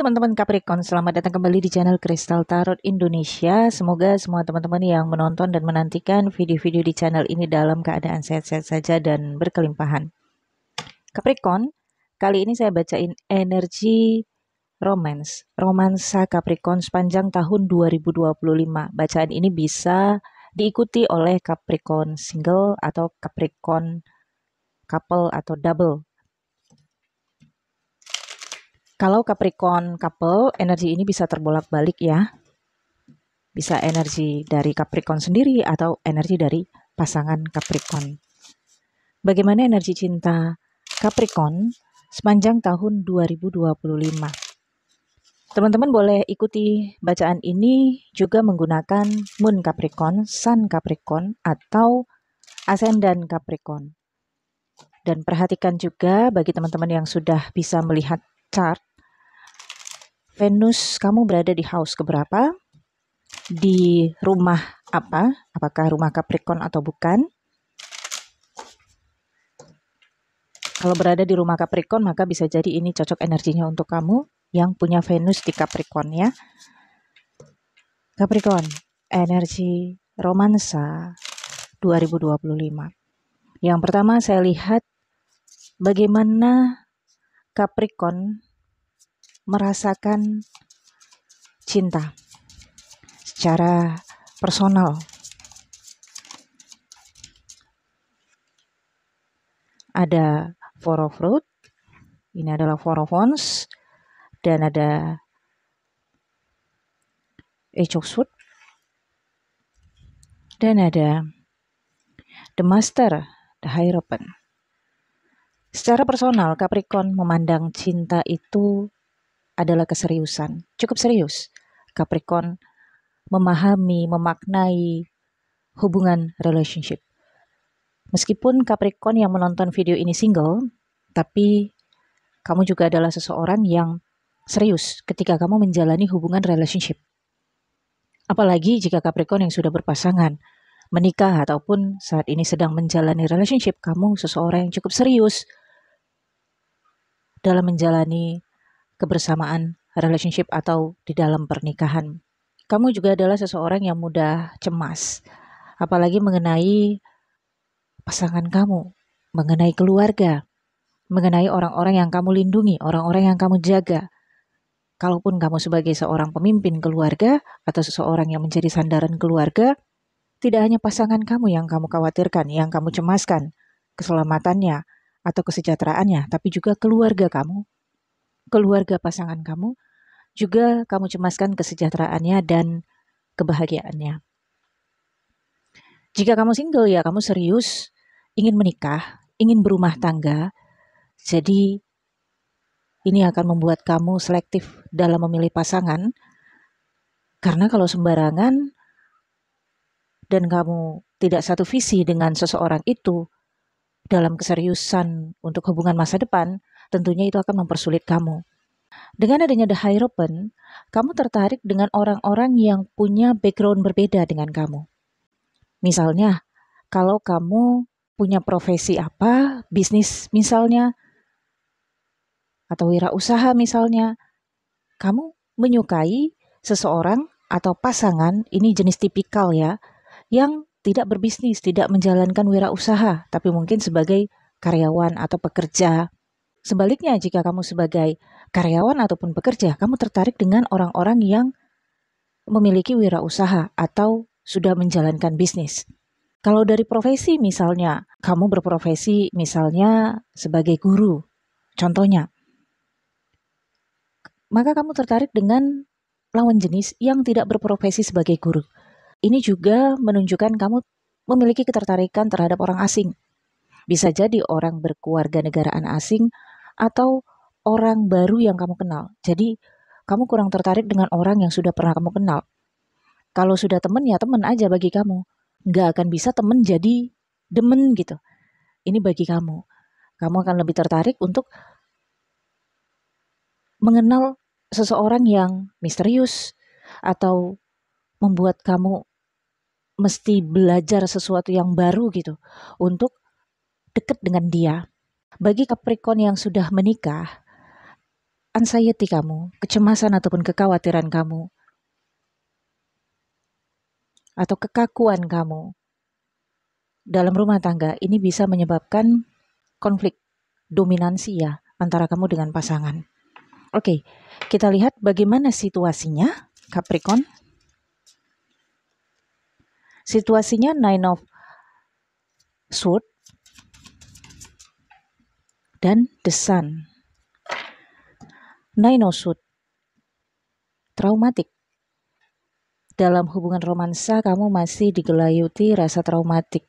teman-teman Capricorn, selamat datang kembali di channel Kristal Tarot Indonesia. Semoga semua teman-teman yang menonton dan menantikan video-video di channel ini dalam keadaan sehat-sehat saja dan berkelimpahan. Capricorn, kali ini saya bacain energi romansa Capricorn sepanjang tahun 2025. Bacaan ini bisa diikuti oleh Capricorn single atau Capricorn couple atau double. Kalau Capricorn couple, energi ini bisa terbolak-balik ya. Bisa energi dari Capricorn sendiri atau energi dari pasangan Capricorn. Bagaimana energi cinta Capricorn sepanjang tahun 2025? Teman-teman boleh ikuti bacaan ini juga menggunakan Moon Capricorn, Sun Capricorn, atau Ascendant Capricorn. Dan perhatikan juga bagi teman-teman yang sudah bisa melihat chart, Venus kamu berada di house keberapa? Di rumah apa? Apakah rumah Capricorn atau bukan? Kalau berada di rumah Capricorn, maka bisa jadi ini cocok energinya untuk kamu yang punya Venus di Capricorn ya. Capricorn, energi romansa 2025. Yang pertama saya lihat bagaimana Capricorn merasakan cinta secara personal. Ada Four of Road, ini adalah Four of Wands, dan ada Ace of Swords, dan ada The Master, The Hierophant. Secara personal, Capricorn memandang cinta itu adalah keseriusan. Cukup serius. Capricorn memahami, memaknai hubungan relationship. Meskipun Capricorn yang menonton video ini single, tapi kamu juga adalah seseorang yang serius ketika kamu menjalani hubungan relationship. Apalagi jika Capricorn yang sudah berpasangan, menikah ataupun saat ini sedang menjalani relationship, kamu seseorang yang cukup serius dalam menjalani kebersamaan relationship atau di dalam pernikahan. Kamu juga adalah seseorang yang mudah cemas, apalagi mengenai pasangan kamu, mengenai keluarga, mengenai orang-orang yang kamu lindungi, orang-orang yang kamu jaga. Kalaupun kamu sebagai seorang pemimpin keluarga atau seseorang yang menjadi sandaran keluarga, tidak hanya pasangan kamu yang kamu khawatirkan, yang kamu cemaskan keselamatannya atau kesejahteraannya, tapi juga keluarga kamu, keluarga pasangan kamu, juga kamu cemaskan kesejahteraannya dan kebahagiaannya. Jika kamu single ya kamu serius, ingin menikah, ingin berumah tangga, jadi ini akan membuat kamu selektif dalam memilih pasangan, karena kalau sembarangan dan kamu tidak satu visi dengan seseorang itu dalam keseriusan untuk hubungan masa depan, tentunya itu akan mempersulit kamu. Dengan adanya The Hierophant, kamu tertarik dengan orang-orang yang punya background berbeda dengan kamu. Misalnya, kalau kamu punya profesi apa, bisnis misalnya, atau wirausaha misalnya, kamu menyukai seseorang atau pasangan, ini jenis tipikal ya, yang tidak berbisnis, tidak menjalankan wirausaha, tapi mungkin sebagai karyawan atau pekerja. Sebaliknya, jika kamu sebagai karyawan ataupun pekerja, kamu tertarik dengan orang-orang yang memiliki wirausaha atau sudah menjalankan bisnis. Kalau dari profesi misalnya, kamu berprofesi misalnya sebagai guru, contohnya, maka kamu tertarik dengan lawan jenis yang tidak berprofesi sebagai guru. Ini juga menunjukkan kamu memiliki ketertarikan terhadap orang asing. Bisa jadi orang berkeluarga negaraan asing atau orang baru yang kamu kenal. Jadi kamu kurang tertarik dengan orang yang sudah pernah kamu kenal. Kalau sudah temen ya temen aja bagi kamu. Nggak akan bisa temen jadi demen gitu. Ini bagi kamu. Kamu akan lebih tertarik untuk mengenal seseorang yang misterius atau membuat kamu mesti belajar sesuatu yang baru gitu untuk dekat dengan dia. Bagi Capricorn yang sudah menikah, anxiety kamu, kecemasan ataupun kekhawatiran kamu, atau kekakuan kamu dalam rumah tangga, ini bisa menyebabkan konflik dominansi ya antara kamu dengan pasangan. Oke, kita lihat bagaimana situasinya Capricorn. Situasinya Nine of Swords dan The Sun. Nine of Swords, traumatik. Dalam hubungan romansa kamu masih digelayuti rasa traumatik.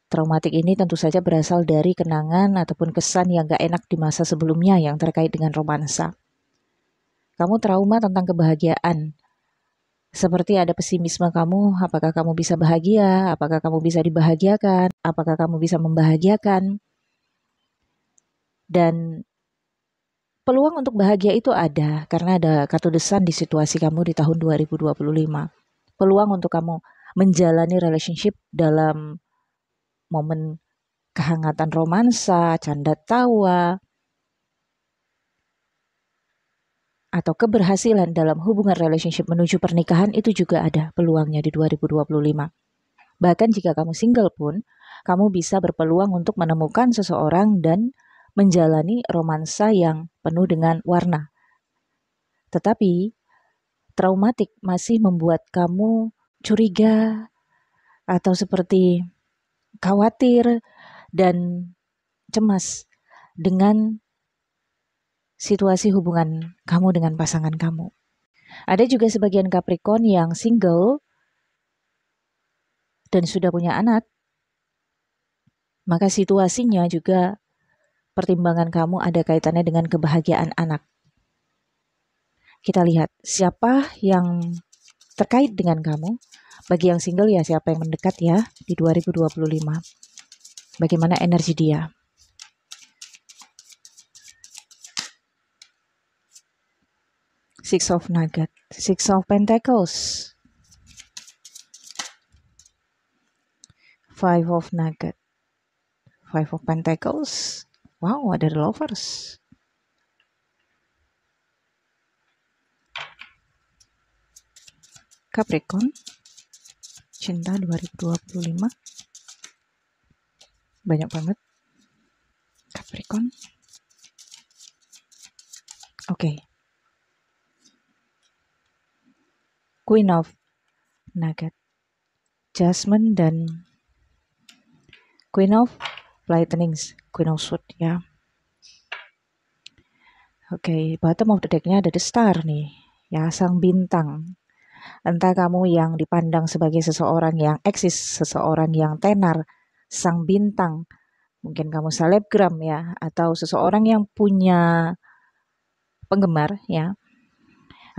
Traumatik ini tentu saja berasal dari kenangan ataupun kesan yang gak enak di masa sebelumnya yang terkait dengan romansa. Kamu trauma tentang kebahagiaan. Seperti ada pesimisme kamu, apakah kamu bisa bahagia, apakah kamu bisa dibahagiakan, apakah kamu bisa membahagiakan. Dan peluang untuk bahagia itu ada, karena ada kartu The Sun di situasi kamu di tahun 2025. Peluang untuk kamu menjalani relationship dalam momen kehangatan romansa, canda tawa, atau keberhasilan dalam hubungan relationship menuju pernikahan itu juga ada peluangnya di 2025. Bahkan jika kamu single pun, kamu bisa berpeluang untuk menemukan seseorang dan menjalani romansa yang penuh dengan warna. Tetapi, traumatik masih membuat kamu curiga atau seperti khawatir dan cemas dengan situasi hubungan kamu dengan pasangan kamu. Ada juga sebagian Capricorn yang single dan sudah punya anak, maka situasinya juga pertimbangan kamu ada kaitannya dengan kebahagiaan anak. Kita lihat siapa yang terkait dengan kamu. Bagi yang single ya siapa yang mendekat ya di 2025. Bagaimana energi dia. Six of Nuggets, Six of Pentacles, Five of Nuggets, Five of Pentacles. Wow, ada The Lovers. Capricorn, cinta 2025. Banyak banget. Capricorn. Oke. Queen of Nuggets, Jasmine dan Queen of Lightnings, Queen of Swords ya. Oke, bottom of the deck-nya ada The Star nih, ya, sang bintang. Entah kamu yang dipandang sebagai seseorang yang eksis, seseorang yang tenar, sang bintang. Mungkin kamu selebgram ya, atau seseorang yang punya penggemar ya.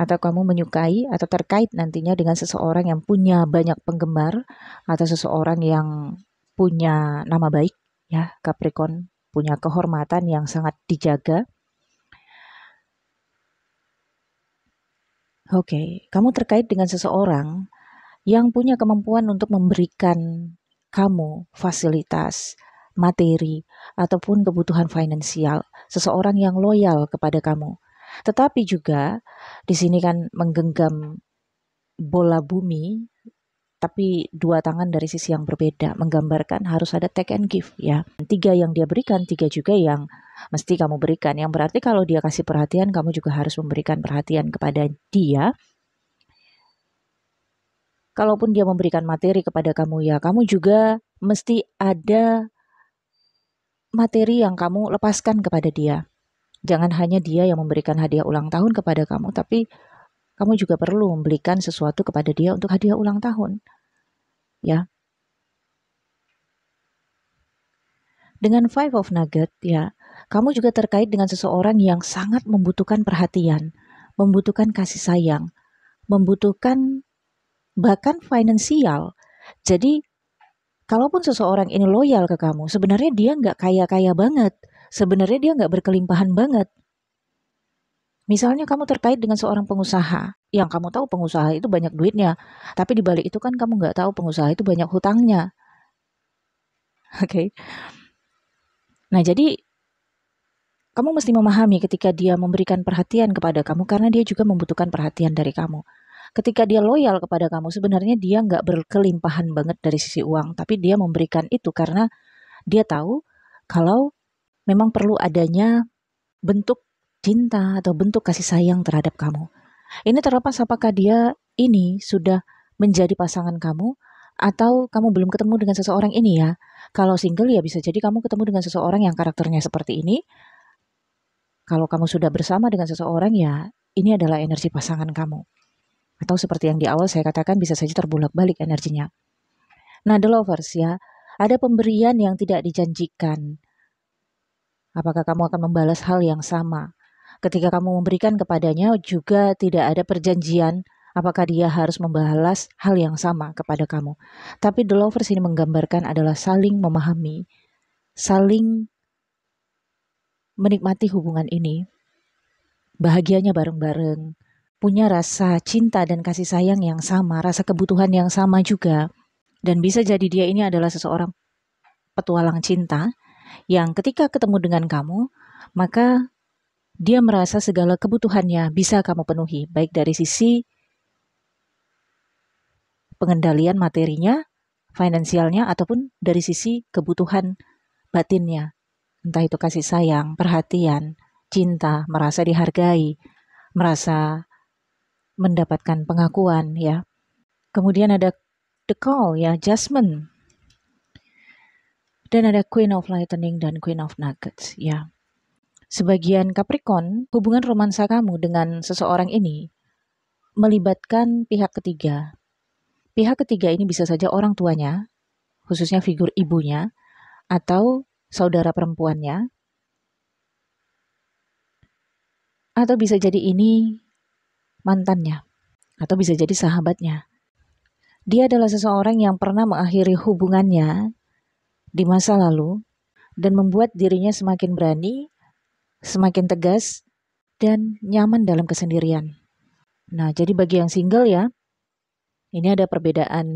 Atau kamu menyukai atau terkait nantinya dengan seseorang yang punya banyak penggemar, atau seseorang yang punya nama baik ya, Capricorn, punya kehormatan yang sangat dijaga. Oke, kamu terkait dengan seseorang yang punya kemampuan untuk memberikan kamu fasilitas, materi, ataupun kebutuhan finansial. Seseorang yang loyal kepada kamu. Tetapi juga di sini kan menggenggam bola bumi, tapi dua tangan dari sisi yang berbeda, menggambarkan harus ada take and give ya. 3 yang dia berikan, 3 juga yang mesti kamu berikan. Yang berarti kalau dia kasih perhatian, kamu juga harus memberikan perhatian kepada dia. Kalaupun dia memberikan materi kepada kamu ya, kamu juga mesti ada materi yang kamu lepaskan kepada dia. Jangan hanya dia yang memberikan hadiah ulang tahun kepada kamu, tapi kamu juga perlu memberikan sesuatu kepada dia untuk hadiah ulang tahun. Ya. Dengan Five of Nuggets ya, kamu juga terkait dengan seseorang yang sangat membutuhkan perhatian, membutuhkan kasih sayang, membutuhkan bahkan finansial. Jadi, kalaupun seseorang ini loyal ke kamu, sebenarnya dia nggak kaya-kaya banget. Sebenarnya dia nggak berkelimpahan banget. Misalnya kamu terkait dengan seorang pengusaha, yang kamu tahu pengusaha itu banyak duitnya, tapi di balik itu kan kamu nggak tahu pengusaha itu banyak hutangnya. Oke. Nah, jadi Kamu mesti memahami ketika dia memberikan perhatian kepada kamu karena dia juga membutuhkan perhatian dari kamu. Ketika dia loyal kepada kamu, sebenarnya dia nggak berkelimpahan banget dari sisi uang, tapi dia memberikan itu karena dia tahu kalau memang perlu adanya bentuk cinta atau bentuk kasih sayang terhadap kamu. Ini terlepas apakah dia ini sudah menjadi pasangan kamu atau kamu belum ketemu dengan seseorang ini ya. Kalau single ya bisa jadi kamu ketemu dengan seseorang yang karakternya seperti ini. Kalau kamu sudah bersama dengan seseorang ya ini adalah energi pasangan kamu. Atau seperti yang di awal saya katakan bisa saja terbulak-balik energinya. Nah, the lovers ya, ada pemberian yang tidak dijanjikan. Apakah kamu akan membalas hal yang sama? Ketika kamu memberikan kepadanya juga tidak ada perjanjian apakah dia harus membalas hal yang sama kepada kamu. Tapi the lovers ini menggambarkan adalah saling memahami, saling menikmati hubungan ini, bahagianya bareng-bareng, punya rasa cinta dan kasih sayang yang sama, rasa kebutuhan yang sama juga. Dan bisa jadi dia ini adalah seseorang petualang cinta yang ketika ketemu dengan kamu, maka dia merasa segala kebutuhannya bisa kamu penuhi, baik dari sisi pengendalian materinya, finansialnya, ataupun dari sisi kebutuhan batinnya. Entah itu kasih sayang, perhatian, cinta, merasa dihargai, merasa mendapatkan pengakuan ya. Kemudian ada the call ya, Jasmine. Dan ada Queen of Lightning dan Queen of Nuggets ya. Sebagian Capricorn, hubungan romansa kamu dengan seseorang ini melibatkan pihak ketiga. Pihak ketiga ini bisa saja orang tuanya, khususnya figur ibunya, atau saudara perempuannya, atau bisa jadi ini mantannya, atau bisa jadi sahabatnya. Dia adalah seseorang yang pernah mengakhiri hubungannya di masa lalu dan membuat dirinya semakin berani, semakin tegas, dan nyaman dalam kesendirian. Nah, jadi bagi yang single ya, ini ada perbedaan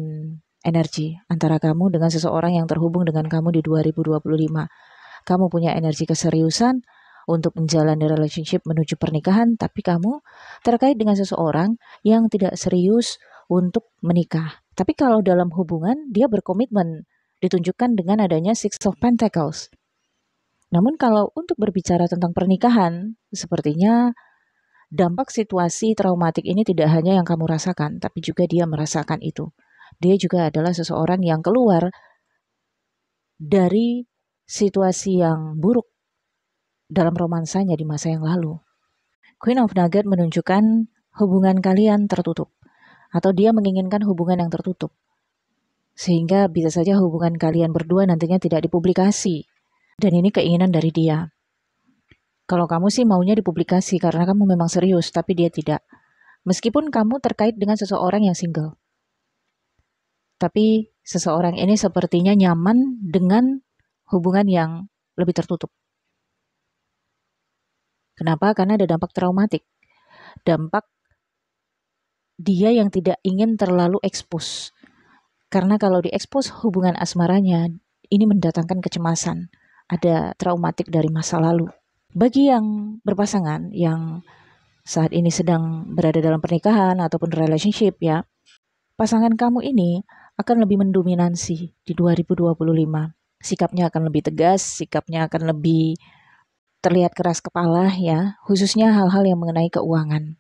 energi antara kamu dengan seseorang yang terhubung dengan kamu di 2025. Kamu punya energi keseriusan untuk menjalani relationship menuju pernikahan, tapi kamu terkait dengan seseorang yang tidak serius untuk menikah. Tapi kalau dalam hubungan, dia berkomitmen, ditunjukkan dengan adanya Six of Pentacles. Namun kalau untuk berbicara tentang pernikahan, sepertinya dampak situasi traumatik ini tidak hanya yang kamu rasakan, tapi juga dia merasakan itu. Dia juga adalah seseorang yang keluar dari situasi yang buruk dalam romansanya di masa yang lalu. Queen of Nugget menunjukkan hubungan kalian tertutup, atau dia menginginkan hubungan yang tertutup. Sehingga bisa saja hubungan kalian berdua nantinya tidak dipublikasi. Dan ini keinginan dari dia. Kalau kamu sih maunya dipublikasi karena kamu memang serius, tapi dia tidak. Meskipun kamu terkait dengan seseorang yang single. Tapi seseorang ini sepertinya nyaman dengan hubungan yang lebih tertutup. Kenapa? Karena ada dampak traumatik. Dampak dia yang tidak ingin terlalu ekspos. Karena kalau diekspos hubungan asmaranya, ini mendatangkan kecemasan. Ada traumatik dari masa lalu. Bagi yang berpasangan, yang saat ini sedang berada dalam pernikahan ataupun relationship ya, pasangan kamu ini akan lebih mendominasi di 2025. Sikapnya akan lebih tegas, sikapnya akan lebih terlihat keras kepala ya, khususnya hal-hal yang mengenai keuangan.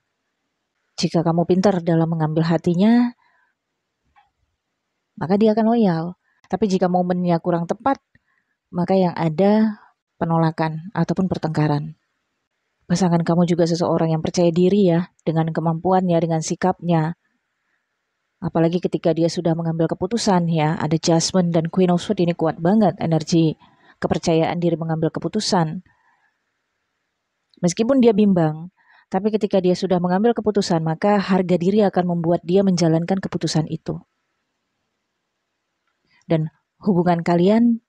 Jika kamu pintar dalam mengambil hatinya, maka dia akan loyal. Tapi jika momennya kurang tepat, maka yang ada penolakan ataupun pertengkaran. Pasangan kamu juga seseorang yang percaya diri ya, dengan kemampuannya, dengan sikapnya. Apalagi ketika dia sudah mengambil keputusan ya, ada Jasmine dan Queen of Swords ini kuat banget energi kepercayaan diri mengambil keputusan. Meskipun dia bimbang, tapi ketika dia sudah mengambil keputusan, maka harga diri akan membuat dia menjalankan keputusan itu. Dan hubungan kalian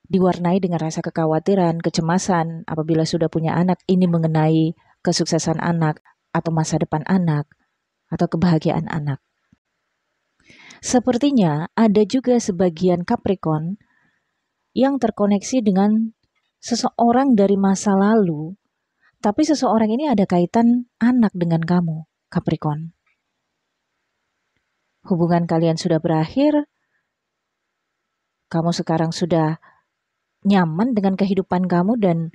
diwarnai dengan rasa kekhawatiran, kecemasan apabila sudah punya anak, ini mengenai kesuksesan anak atau masa depan anak atau kebahagiaan anak. Sepertinya ada juga sebagian Capricorn yang terkoneksi dengan seseorang dari masa lalu, tapi seseorang ini ada kaitan anak dengan kamu, Capricorn. Hubungan kalian sudah berakhir, kamu sekarang sudah nyaman dengan kehidupan kamu dan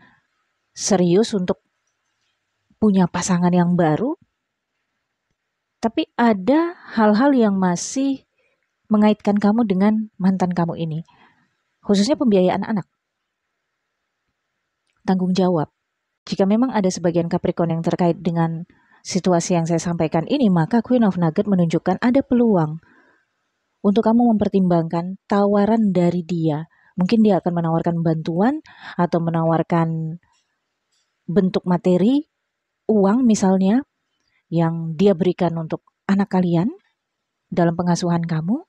serius untuk punya pasangan yang baru, tapi ada hal-hal yang masih mengaitkan kamu dengan mantan kamu ini, khususnya pembiayaan anak. Tanggung jawab. Jika memang ada sebagian Capricorn yang terkait dengan situasi yang saya sampaikan ini, maka Queen of Nugget menunjukkan ada peluang untuk kamu mempertimbangkan tawaran dari dia. Mungkin dia akan menawarkan bantuan atau menawarkan bentuk materi, uang misalnya, yang dia berikan untuk anak kalian dalam pengasuhan kamu.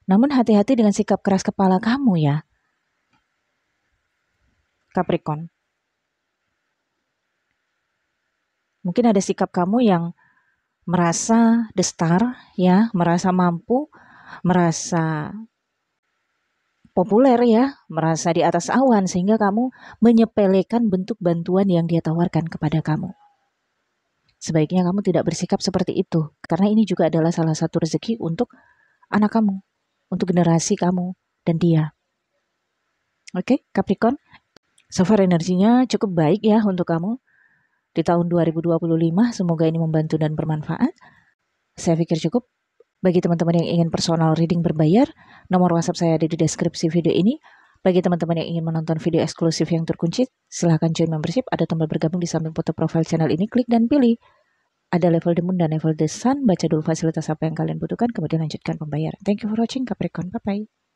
Namun hati-hati dengan sikap keras kepala kamu ya, Capricorn. Mungkin ada sikap kamu yang merasa the star ya, merasa mampu, merasa populer ya, merasa di atas awan sehingga kamu menyepelekan bentuk bantuan yang dia tawarkan kepada kamu. Sebaiknya kamu tidak bersikap seperti itu, karena ini juga adalah salah satu rezeki untuk anak kamu, untuk generasi kamu dan dia. Oke, Capricorn, so far energinya cukup baik ya untuk kamu di tahun 2025. Semoga ini membantu dan bermanfaat. Saya pikir cukup. Bagi teman-teman yang ingin personal reading berbayar, nomor WhatsApp saya ada di deskripsi video ini. Bagi teman-teman yang ingin menonton video eksklusif yang terkunci, silahkan join membership. Ada tombol bergabung di samping foto profil channel ini, klik dan pilih. Ada level the moon dan level the sun, baca dulu fasilitas apa yang kalian butuhkan, kemudian lanjutkan pembayaran. Thank you for watching, Capricorn. Bye-bye.